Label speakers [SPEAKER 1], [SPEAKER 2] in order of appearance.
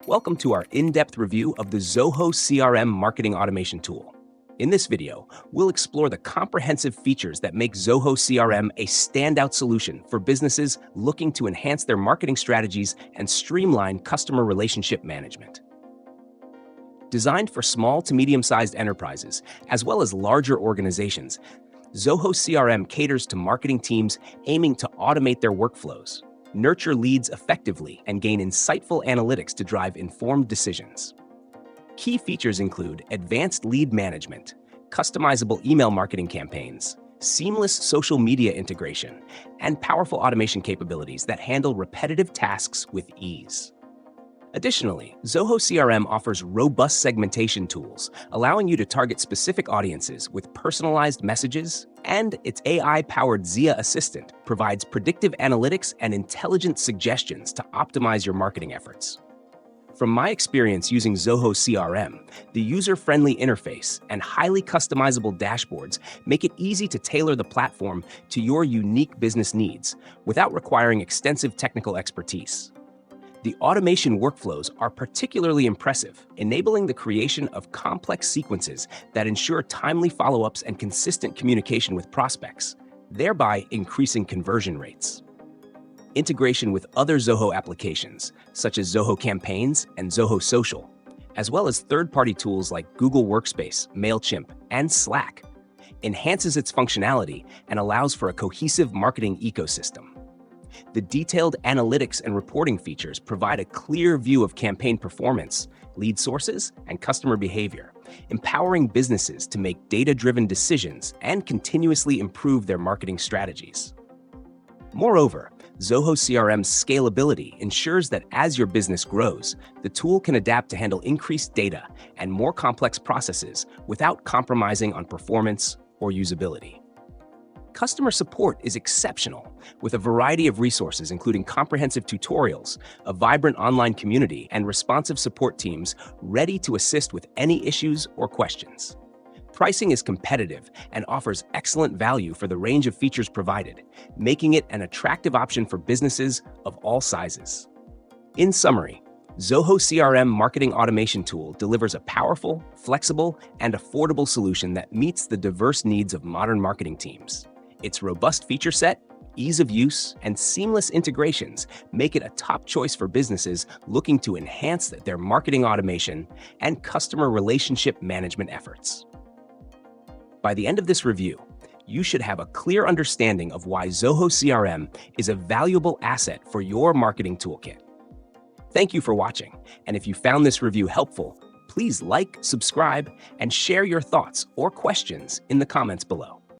[SPEAKER 1] Welcome to our in-depth review of the Zoho CRM marketing automation tool. In this video, we'll explore the comprehensive features that make Zoho CRM a standout solution for businesses looking to enhance their marketing strategies and streamline customer relationship management. Designed for small to medium-sized enterprises, as well as larger organizations, Zoho CRM caters to marketing teams aiming to automate their workflows, nurture leads effectively, and gain insightful analytics to drive informed decisions. Key features include advanced lead management, customizable email marketing campaigns, seamless social media integration, and powerful automation capabilities that handle repetitive tasks with ease. Additionally, Zoho CRM offers robust segmentation tools, allowing you to target specific audiences with personalized messages, and its AI-powered Zia Assistant provides predictive analytics and intelligent suggestions to optimize your marketing efforts. From my experience using Zoho CRM, the user-friendly interface and highly customizable dashboards make it easy to tailor the platform to your unique business needs without requiring extensive technical expertise. The automation workflows are particularly impressive, enabling the creation of complex sequences that ensure timely follow-ups and consistent communication with prospects, thereby increasing conversion rates. Integration with other Zoho applications, such as Zoho Campaigns and Zoho Social, as well as third-party tools like Google Workspace, MailChimp, and Slack, enhances its functionality and allows for a cohesive marketing ecosystem. The detailed analytics and reporting features provide a clear view of campaign performance, lead sources, and customer behavior, empowering businesses to make data-driven decisions and continuously improve their marketing strategies. Moreover, Zoho CRM's scalability ensures that as your business grows, the tool can adapt to handle increased data and more complex processes without compromising on performance or usability. Customer support is exceptional, with a variety of resources including comprehensive tutorials, a vibrant online community, and responsive support teams ready to assist with any issues or questions. Pricing is competitive and offers excellent value for the range of features provided, making it an attractive option for businesses of all sizes. In summary, Zoho CRM marketing automation tool delivers a powerful, flexible, and affordable solution that meets the diverse needs of modern marketing teams. Its robust feature set, ease of use, and seamless integrations make it a top choice for businesses looking to enhance their marketing automation and customer relationship management efforts. By the end of this review, you should have a clear understanding of why Zoho CRM is a valuable asset for your marketing toolkit. Thank you for watching, and if you found this review helpful, please like, subscribe, and share your thoughts or questions in the comments below.